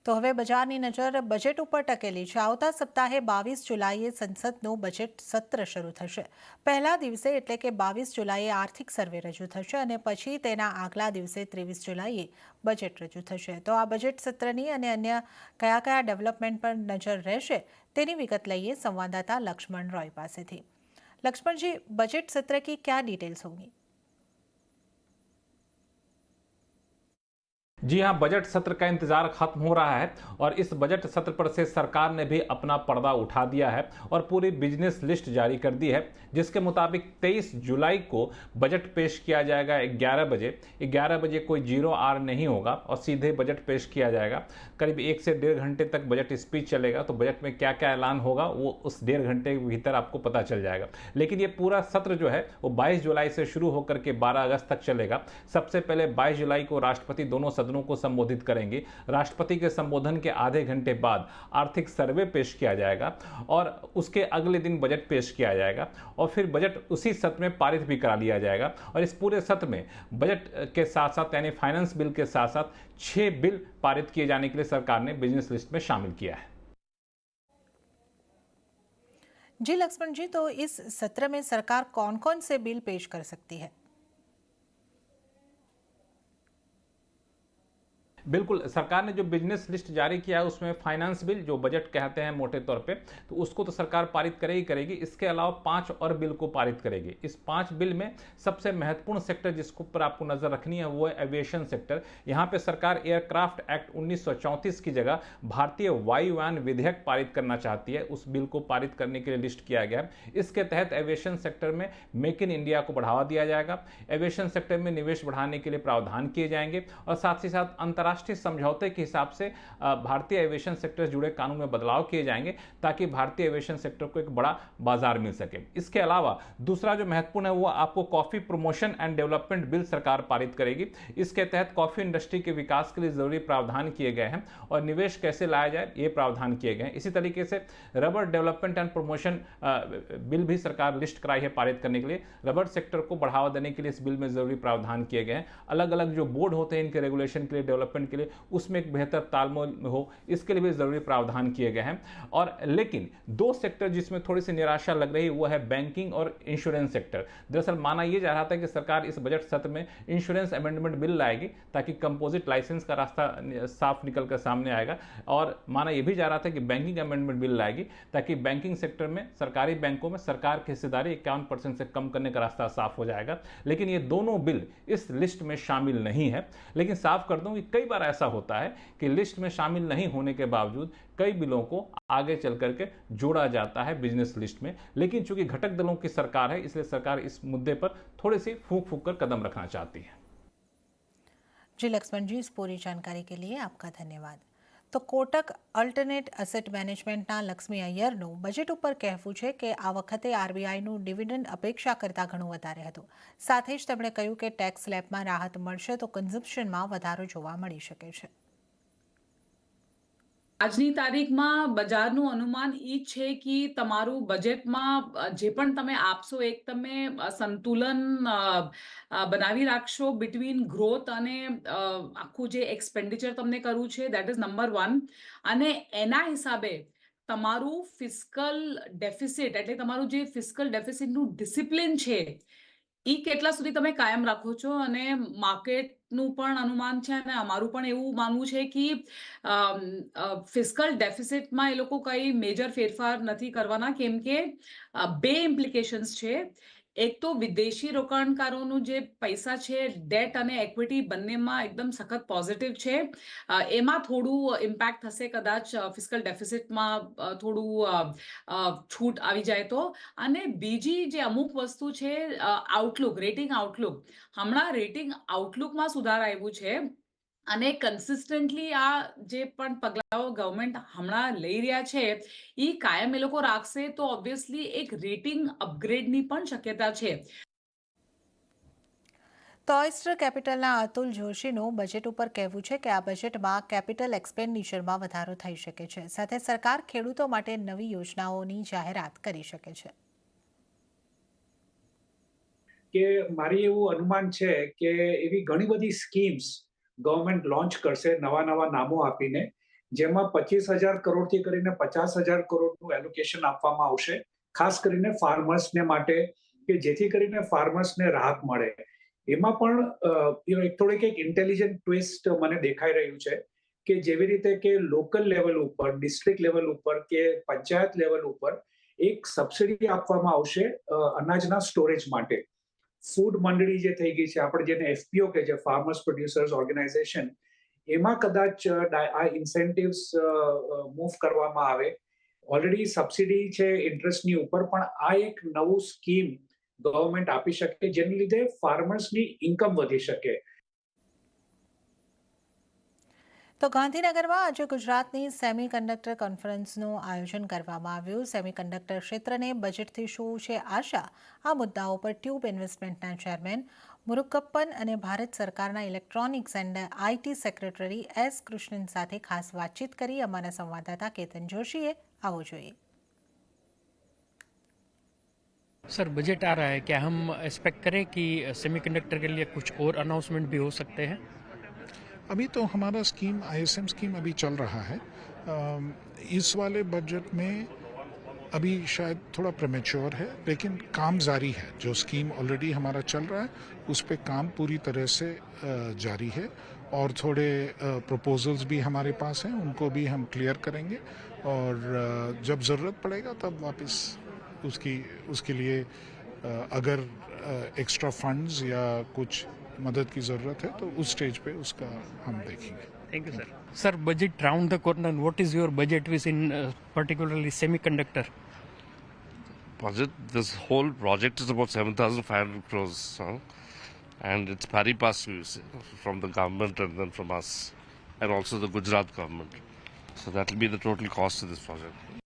તો હવે બજારની નજર બજેટ ઉપર ટકેલી છે। આવતા સપ્તાહે 22 જુલાઈએ સંસદનું બજેટ સત્ર શરૂ થશે। પહેલા દિવસે એટલે કે 22 જુલાઈએ આર્થિક સર્વે રજૂ થશે અને પછી તેના આગલા દિવસે 23 જુલાઈએ બજેટ રજૂ થશે। તો આ બજેટ સત્રની અને અન્ય કયા કયા ડેવલપમેન્ટ પર નજર રહેશે તેની વિગત લઈએ સંવાદદાता लक्ष्मण रॉय पासेथी। लक्ष्मण जी, बजट सत्र की क्या डिटेल्स होंगी? जी हाँ, बजट सत्र का इंतजार खत्म हो रहा है और इस बजट सत्र पर से सरकार ने भी अपना पर्दा उठा दिया है और पूरी बिजनेस लिस्ट जारी कर दी है, जिसके मुताबिक 23 जुलाई को बजट पेश किया जाएगा 11 बजे। 11 बजे कोई 0 आर नहीं होगा और सीधे बजट पेश किया जाएगा। करीब 1 से 1.5 घंटे तक बजट स्पीच चलेगा, तो बजट में क्या क्या ऐलान होगा वो उस 1.5 घंटे के भीतर आपको पता चल जाएगा। लेकिन ये पूरा सत्र जो है वो 22 जुलाई से शुरू होकर के 12 अगस्त तक चलेगा। सबसे पहले 22 जुलाई को राष्ट्रपति दोनों सदनों को संबोधित करेंगे। राष्ट्रपति के संबोधन के आधे घंटे बाद आर्थिक सर्वे पेश किया जाएगा और उसके अगले दिन बजट पेश किया जाएगा और फिर बजट उसी सत्र में पारित भी करा लिया जाएगा। और इस पूरे सत्र में बजट के साथ साथ यानी फाइनेंस बिल के साथ साथ 6 बिल पारित किए जाने के लिए सरकार ने बिजनेस लिस्ट में शामिल किया है। जी लक्ष्मण जी, तो इस सत्र में सरकार कौन कौन से बिल पेश कर सकती है? बिल्कुल, सरकार ने जो बिजनेस लिस्ट जारी किया है उसमें फाइनेंस बिल जो बजट कहते हैं मोटे तौर पे, तो उसको तो सरकार पारित करेगी। इसके अलावा 5 और बिल को पारित करेगी। इस 5 बिल में सबसे महत्वपूर्ण सेक्टर जिसको पर आपको नजर रखनी है वो है एविएशन सेक्टर। यहाँ पे सरकार एयरक्राफ्ट एक्ट 1934 की जगह भारतीय वायुयान विधेयक पारित करना चाहती है। उस बिल को पारित करने के लिए लिस्ट किया गया है। इसके तहत एविएशन सेक्टर में मेक इन इंडिया को बढ़ावा दिया जाएगा। एविएशन सेक्टर में निवेश बढ़ाने के लिए प्रावधान किए जाएंगे और साथ ही साथ अंतर्राष्ट्रीय समझौते के हिसाब से भारतीय एविएशन सेक्टर से जुड़े कानून में बदलाव किए जाएंगे ताकि भारतीय एविएशन सेक्टर को एक बड़ा बाजार मिल सके। इसके अलावा दूसरा जो महत्वपूर्ण है वो आपको coffee promotion and development bill सरकार पारित करेगी। इसके तहत कॉफी इंडस्ट्री के विकास के लिए जरूरी प्रावधान किए गए हैं और निवेश कैसे लाया जाए ये प्रावधान किए गए हैं। इसी तरीके से rubber development and promotion bill भी सरकार लिस्ट कराई है पारित करने के लिए। रबर सेक्टर को बढ़ावा देने के लिए इस बिल में जरूरी प्रावधान किए गए हैं। अलग अलग जो बोर्ड होते हैं इनके रेगुलेशन के लिए, डेवलपमेंट के लिए, उसमें एक बेहतर तालमेल हो इसके लिए भी जरूरी प्रावधान किए गए हैं। और लेकिन 2 सेक्टर जिसमें थोड़ी सी निराशा लग रही है वो है बैंकिंग और इंश्योरेंस सेक्टर। दरअसल माना यह जा रहा था कि सरकार इस बजट सत्र में इंश्योरेंस अमेंडमेंट बिल लाएगी ताकि कंपोजिट लाइसेंस का रास्ता साफ निकल कर सामने आएगा, और माना यह भी जा रहा था कि बैंकिंग अमेंडमेंट बिल लाएगी ताकि बैंकिंग सेक्टर में, सरकारी बैंकों में सरकार की हिस्सेदारी 51% से कम करने का रास्ता साफ हो जाएगा। लेकिन ये दोनों बिल इस लिस्ट में शामिल नहीं है। लेकिन साफ कर दूं कि कई बार ऐसा होता है कि लिस्ट में शामिल नहीं होने के बावजूद कई बिलों को आगे चल करके जोड़ा जाता है बिजनेस लिस्ट में। लेकिन चूंकि घटक दलों की सरकार है इसलिए सरकार इस मुद्दे पर थोड़ी सी फूंक फूंक कर कदम रखना चाहती है। जी लक्ष्मण जी, इस पूरी जानकारी के लिए आपका धन्यवाद। तो कोटक अल्टरनेट एसेट मैनेजमेंटના લક્ષ્મી અય્યરનું બજેટ ઉપર કહેવું છે કે આ વખતે આરબીઆઈનું ડિવિડન્ડ અપેક્ષા કરતાં ઘણું વધારે હતું। સાથે જ તેમણે કહ્યું કે ટેક્સ સ્લેબમાં રાહત મળશે તો કન્ઝમ્પશનમાં વધારો જોવા મળી શકે છે। આજની તારીખમાં બજારનું અનુમાન ઈ છે કે તમારું બજેટમાં જે પણ તમે આપશો એક તમે સંતુલન બનાવી રાખશો બિટવીન ગ્રોથ અને આખું જે એક્સપેન્ડિચર તમને કરવું છે દેટ ઇઝ નંબર 1 અને એના હિસાબે તમારું ફિસ્કલ ડેફિસિટ એટલે તમારું જે ફિસ્કલ ડેફિસિટનું ડિસિપ્લિન છે ઈ કેટલા સુધી તમે કાયમ રાખો છો અને માર્કેટનું પણ અનુમાન છે અને અમારું પણ એવું માનવું છે કે ફિસ્કલ ડેફિસિટમાં એ લોકો કઈ મેજર ફેરફાર નથી કરવાના કેમ કે 2 ઇમ્પ્લિકેશન્સ છે। એક તો વિદેશી રોકાણકારોનું જે પૈસા છે ડેટ અને ઇક્વિટી બંનેમાં એકદમ સખત પોઝિટિવ છે। એમાં થોડું ઇમ્પેક્ટ થશે કદાચ ફિસ્કલ ડેફિસિટમાં થોડું છૂટ આવી જાય તો। અને બીજી જે અમુક વસ્તુ છે આઉટલુક, રેટિંગ આઉટલુક, હમણાં રેટિંગ આઉટલુકમાં સુધાર આવ્યું છે અને કન્સિસ્ટન્ટલી આ જે પણ પગલાઓ ગવર્મેન્ટ હમણાં લઈ રહ્યા છે ઈ કાયમ એ લોકો રાખશે તો ઓબ્વિયસલી એક રેટિંગ અપગ્રેડની પણ શક્યતા છે। તો ઓયસ્ટર કેપિટલના અતુલ જોશીનું બજેટ ઉપર કહેવું છે કે આ બજેટમાં કેપિટલ એક્સપેન્ડિચરમાં વધારો થઈ શકે છે। સાથે સરકાર ખેડૂતો માટે નવી યોજનાઓની જાહેરાત કરી શકે છે। કે મારી એવું अनुमान છે કે એવી ઘણી બધી સ્કીમ્સ ગવર્મેન્ટ લોન્ચ કરશે નવા નવા નામો આપીને જેમાં 25,000 કરોડથી કરીને 50,000 કરોડનું એલોકેશન આપવામાં આવશે, ખાસ કરીને ફાર્મર્સને માટે, કે જેથી કરીને ફાર્મર્સને રાહત મળે. એમાં પણ એક થોડીક એક ઇન્ટેલિજન્ટ ટ્વિસ્ટ મને દેખાઈ રહ્યું છે કે જેવી રીતે કે લોકલ લેવલ ઉપર, ડિસ્ટ્રિક્ટ લેવલ ઉપર કે પંચાયત લેવલ ઉપર એક સબસિડી આપવામાં આવશે અનાજના સ્ટોરેજ માટે. ફૂડ મંડળી જે થઈ ગઈ છે, આપણે જેને એફપીઓ કહે છે, ફાર્મર્સ પ્રોડ્યુસર્સ ઓર્ગેનાઇઝેશન, એમાં કદાચ આ ઇન્સેન્ટિવ્સ મૂવ કરવામાં આવે. ઓલરેડી સબસિડી છે ઇન્ટરેસ્ટની ઉપર, પણ આ એક નવું સ્કીમ ગવર્મેન્ટ આપી શકે જેને લીધે ફાર્મર્સની ઇન્કમ વધી શકે. તો ગાંધીનગરમાં આજે ગુજરાતની સેમિકન્ડક્ટર કોન્ફરન્સનું આયોજન કરવામાં આવ્યું. સેમિકન્ડક્ટર ક્ષેત્રને બજેટથી શું છે આશા, આ મુદ્દાઓ પર ટ્યુબ ઇન્વેસ્ટમેન્ટના ચેરમેન મુરુગપ્પન અને ભારત સરકારના electronics and IT secretary S Krishnan સાથે ખાસ વાતચીત કરી. અમારા સંવાદદાતા કેતન જોશીએ આવો જોઈએ. सर, बजट आ रहा है, क्या हम एक्सपेक्ट करें कि सेमीकंडक्टर के लिए कुछ और अनाउंसमेंट भी हो सकते हैं? अभी तो हमारा स्कीम ISM स्कीम अभी चल रहा है. इस वाले बजट में अभी शायद थोड़ा प्रीमेच्योर है, लेकिन काम जारी है. जो स्कीम ऑलरेडी हमारा चल रहा है उस पर काम पूरी तरह से जारी है, और थोड़े प्रपोजल्स भी हमारे पास हैं, उनको भी हम क्लियर करेंगे, और जब ज़रूरत पड़ेगा तब वापस उसके लिए अगर एक्स्ट्रा फंड्स या कुछ मदद की ज़रूरत है तो उस स्टेज पे उसका हम देखेंगे. Thank you sir. Sir, budget round the corner, what is your budget wish in particularly semiconductor? Budget, this whole project is about 7,500 crores, and it's pari passu from the government and then from us, and also the Gujarat government. So that will be the total cost of this project.